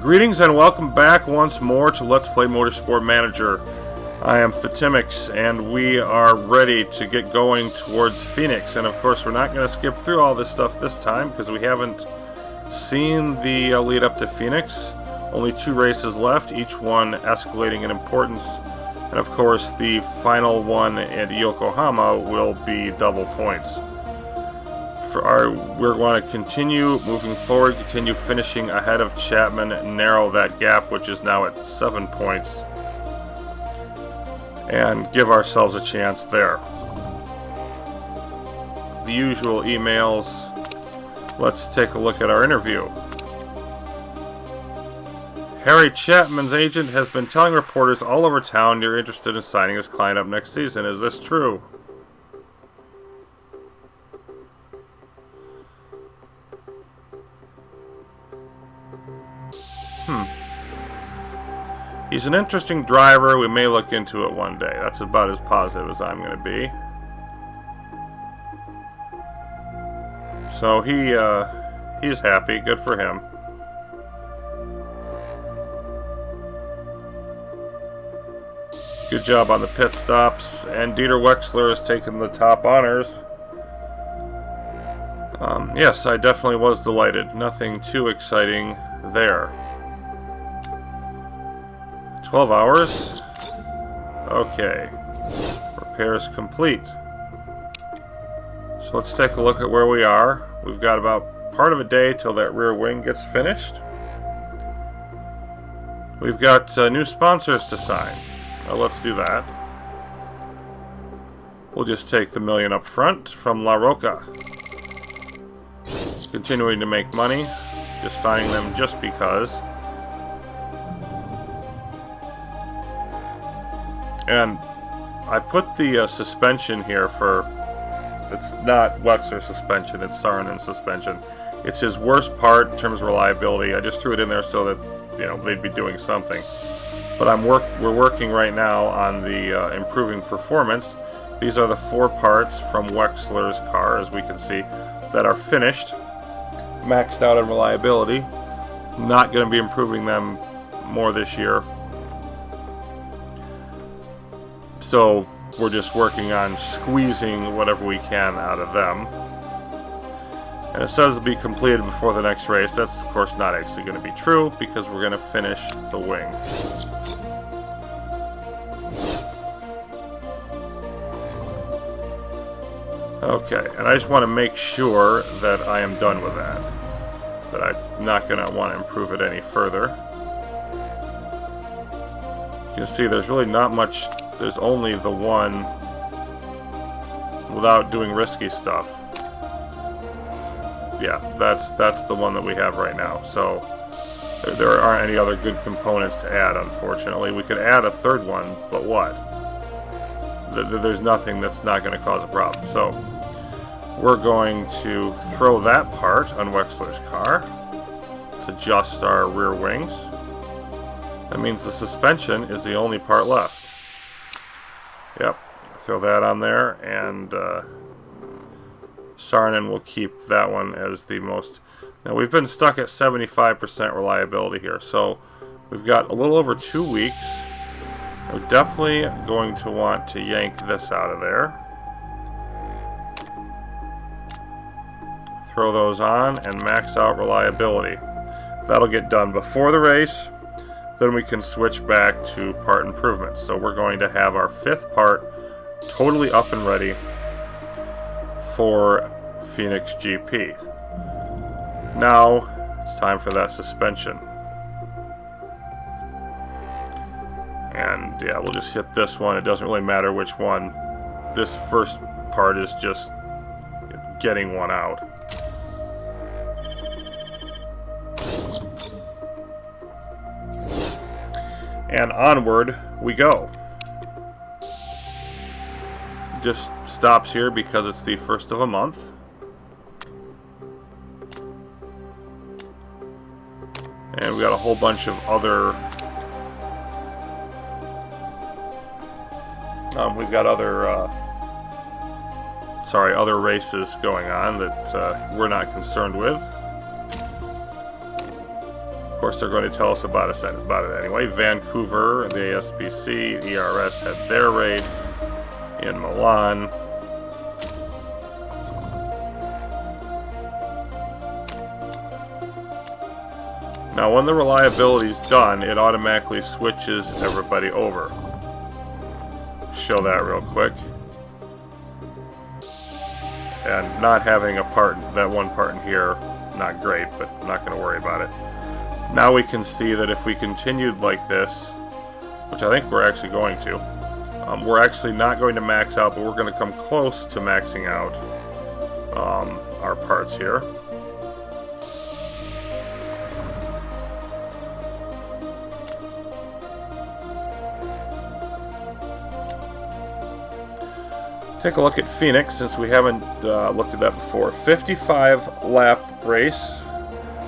Greetings and welcome back once more to Let's Play Motorsport Manager. I am Fatimix and we are ready to get going towards Phoenix. And of course we're not going to skip through all this stuff this time because we haven't seen the lead up to Phoenix. Only 2 races left, each one escalating in importance. And of course the final one at Yokohama will be double points. We're going to continue moving forward, continue finishing ahead of Chapman, narrow that gap, which is now at 7 points, and give ourselves a chance there. The usual emails. Let's take a look at our interview. Harry Chapman's agent has been telling reporters all over town you're interested in signing his client up next season. Is this true? He's an interesting driver. We may look into it one day. That's about as positive as I'm going to be. So he's happy. Good for him. Good job on the pit stops. And Dieter Wexler has taken the top honors. Yes, I definitely was delighted. Nothing too exciting there. 12 hours? Okay. Repairs complete. So let's take a look at where we are. We've got about part of a day till that rear wing gets finished. We've got new sponsors to sign. Let's do that. We'll just take the $1 million up front from La Roca. Continuing to make money. Just signing them just because. And I put the suspension here for, it's not Wexler suspension, it's Saarinen suspension. It's his worst part in terms of reliability. I just threw it in there so that, you know, they'd be doing something. But we're working right now on the improving performance. These are the 4 parts from Wexler's car, as we can see, that are finished, maxed out on reliability. Not going to be improving them more this year. So we're just working on squeezing whatever we can out of them. And it says to be completed before the next race. That's of course not actually going to be true because we're going to finish the wing. Okay, and I just want to make sure that I am done with that. That I'm not going to want to improve it any further. You can see there's really not much. There's only the one without doing risky stuff. Yeah, that's the one that we have right now. So there aren't any other good components to add, unfortunately. We could add a 3rd one, but what? There's nothing that's not going to cause a problem. So we're going to throw that part on Wexler's car to adjust our rear wings. That means the suspension is the only part left. Yep, throw that on there, and Saarinen will keep that one as the most. Now we've been stuck at 75% reliability here, so we've got a little over 2 weeks. We're definitely going to want to yank this out of there. Throw those on and max out reliability. That'll get done before the race. Then we can switch back to part improvements. So we're going to have our 5th part totally up and ready for Phoenix GP. Now it's time for that suspension. And yeah, we'll just hit this one. It doesn't really matter which one. This first part is just getting one out. And onward we go. Just stops here because it's the 1st of a month. And we got a whole bunch of other other races going on that we're not concerned with. Of course, they're going to tell us about it anyway. Vancouver, the ASBC, ERS had their race in Milan. Now, when the reliability is done, it automatically switches everybody over. Show that real quick. And not having that one part in here, not great, but I'm not going to worry about it. Now we can see that if we continued like this, which I think we're actually going to, we're actually not going to max out, but we're going to come close to maxing out our parts here. Take a look at Phoenix, since we haven't looked at that before. 55 lap race.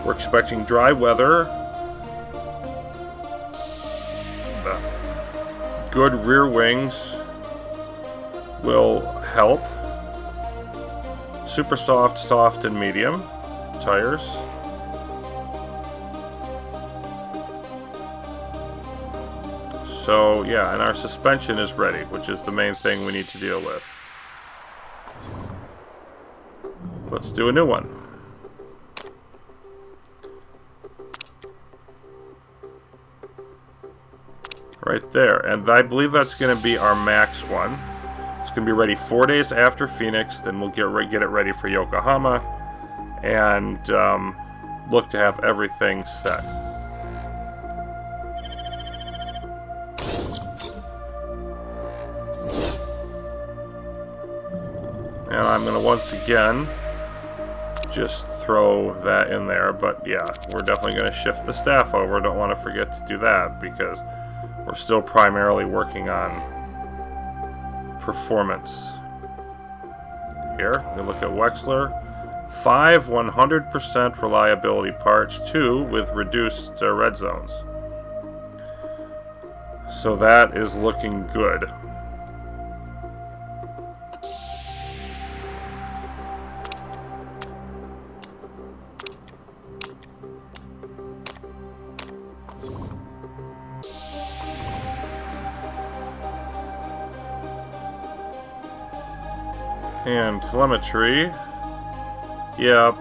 We're expecting dry weather. The good rear wings will help. Super soft, soft, and medium tires. So yeah, and our suspension is ready, which is the main thing we need to deal with. Let's do a new one. Right there, and I believe that's going to be our max one. It's going to be ready 4 days after Phoenix, then we'll get it ready for Yokohama, and look to have everything set. And I'm going to once again just throw that in there, but yeah, we're definitely going to shift the staff over. Don't want to forget to do that, because we're still primarily working on performance. Here, we look at Wexler. 5 100% reliability parts, 2 with reduced red zones. So that is looking good. And telemetry, yeah,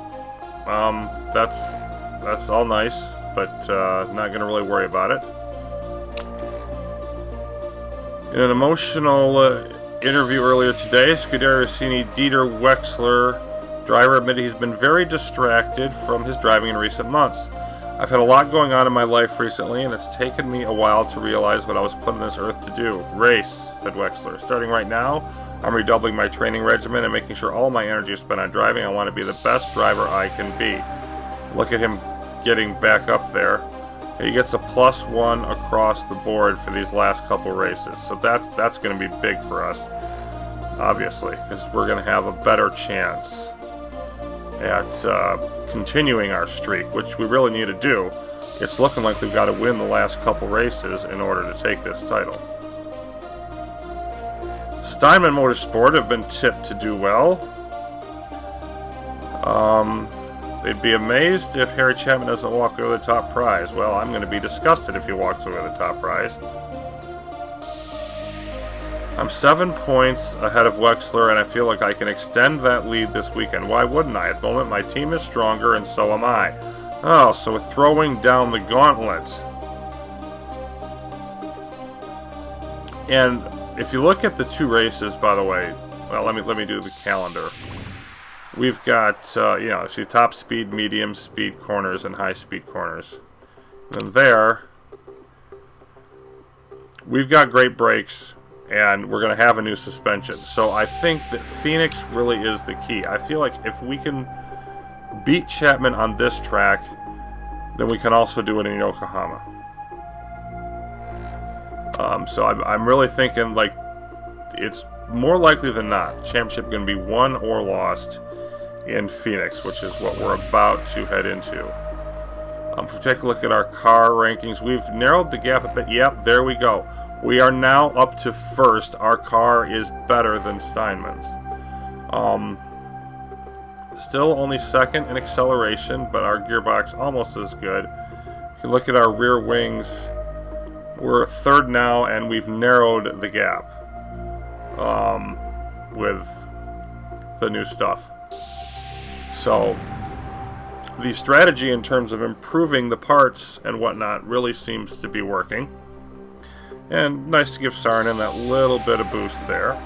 that's all nice, but not going to really worry about it. In an emotional interview earlier today, Scuderia Rossini Dieter Wexler, driver, admitted he's been very distracted from his driving in recent months. I've had a lot going on in my life recently, and it's taken me a while to realize what I was put on this earth to do. Race, said Wexler. Starting right now, I'm redoubling my training regimen and making sure all my energy is spent on driving. I want to be the best driver I can be. Look at him getting back up there. He gets a +1 across the board for these last couple races. So that's going to be big for us, obviously, because we're going to have a better chance at continuing our streak, which we really need to do. It's looking like we've got to win the last couple races in order to take this title. Steinman Motorsport have been tipped to do well. They'd be amazed if Harry Chapman doesn't walk away with the top prize. Well, I'm going to be disgusted if he walks away with the top prize. I'm 7 points ahead of Wexler, and I feel like I can extend that lead this weekend. Why wouldn't I? At the moment, my team is stronger, and so am I. Oh, so we're throwing down the gauntlet. And if you look at the 2 races, by the way, well, let me do the calendar. We've got, see top speed, medium speed corners, and high speed corners. And there, we've got great brakes, and we're going to have a new suspension. So I think that Phoenix really is the key. I feel like if we can beat Chapman on this track, then we can also do it in Yokohama. So I'm really thinking, like, it's more likely than not championship going to be won or lost in Phoenix, which is what we're about to head into. If we take a look at our car rankings, we've narrowed the gap a bit. Yep, there we go. We are now up to first. Our car is better than Steinman's. Still only second in acceleration, but our gearbox almost as good. You look at our rear wings. We're third now, and we've narrowed the gap with the new stuff. So the strategy in terms of improving the parts and whatnot really seems to be working. And nice to give Saarinen that little bit of boost there.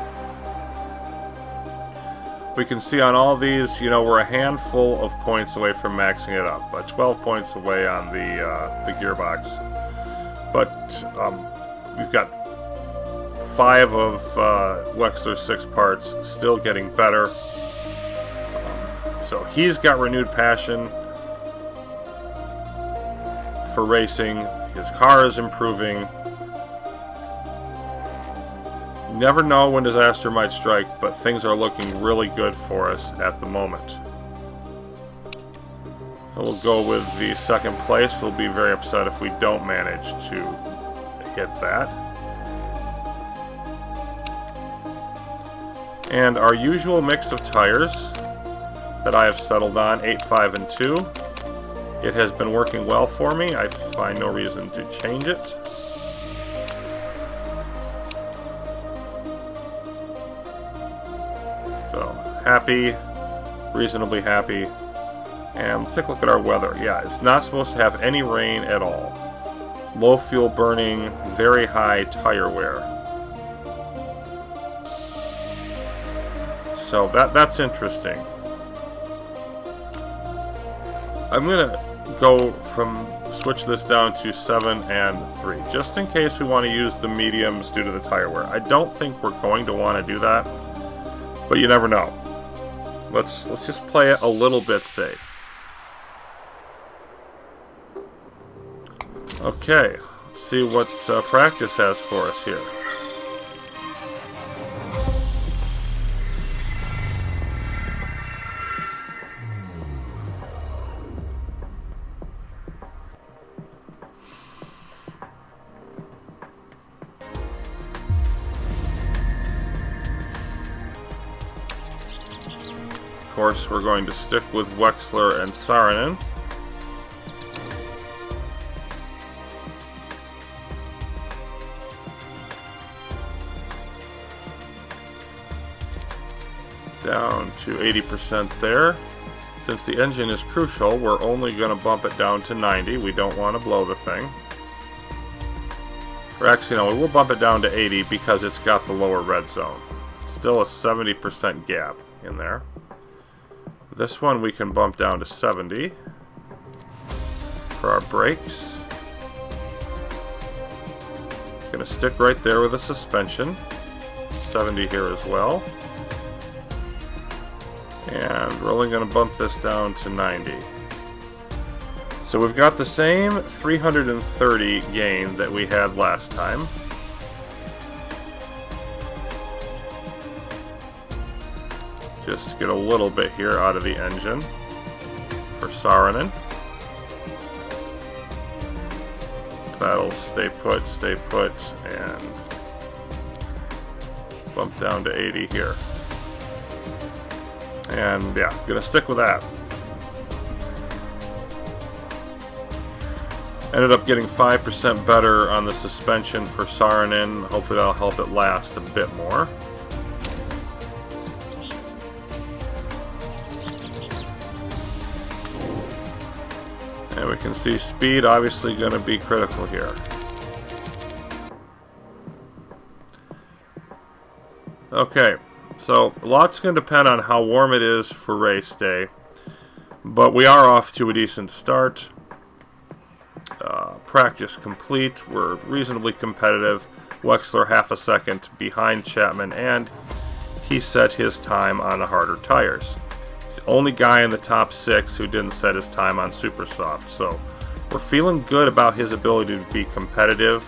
We can see on all these, you know, we're a handful of points away from maxing it up. 12 points away on the gearbox. But we've got 5 of Wexler's 6 parts, still getting better. So he's got renewed passion for racing. His car is improving. Never know when disaster might strike, but things are looking really good for us at the moment. We'll go with the second place. We'll be very upset if we don't manage to hit that. And our usual mix of tires that I have settled on, 8, 5, and 2. It has been working well for me. I find no reason to change it. Happy, reasonably happy. And let's take a look at our weather. Yeah, it's not supposed to have any rain at all. Low fuel burning, very high tire wear. So that's interesting. I'm gonna switch this down to 7 and 3, just in case we want to use the mediums due to the tire wear. I don't think we're going to want to do that, but you never know. Let's just play it a little bit safe. Okay, let's see what practice has for us here. Of course, we're going to stick with Wexler and Saarinen. Down to 80% there. Since the engine is crucial, we're only going to bump it down to 90. We don't want to blow the thing. Or actually, no, we will bump it down to 80 because it's got the lower red zone. Still a 70% gap in there. This one we can bump down to 70 for our brakes. Gonna stick right there with the suspension. 70 here as well. And we're only gonna bump this down to 90. So we've got the same 330 gain that we had last time. Just to get a little bit here out of the engine for Saarinen. That'll stay put, and bump down to 80 here. And yeah, gonna stick with that. Ended up getting 5% better on the suspension for Saarinen. Hopefully that'll help it last a bit more. And we can see speed obviously going to be critical here. Okay, so a lot's going to depend on how warm it is for race day, but we are off to a decent start. Practice complete. We're reasonably competitive. Wexler half a second behind Chapman, and he set his time on the harder tires. He's the only guy in the top 6 who didn't set his time on super soft, so we're feeling good about his ability to be competitive.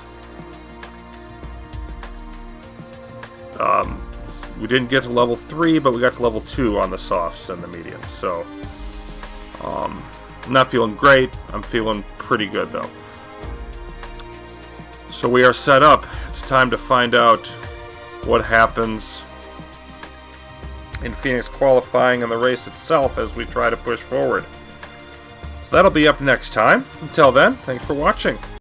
We didn't get to level 3, but we got to level 2 on the softs and the mediums, so I'm not feeling great. I'm feeling pretty good though. So we are set up. It's time to find out what happens in Phoenix qualifying and the race itself as we try to push forward. That'll be up next time. Until then, thanks for watching.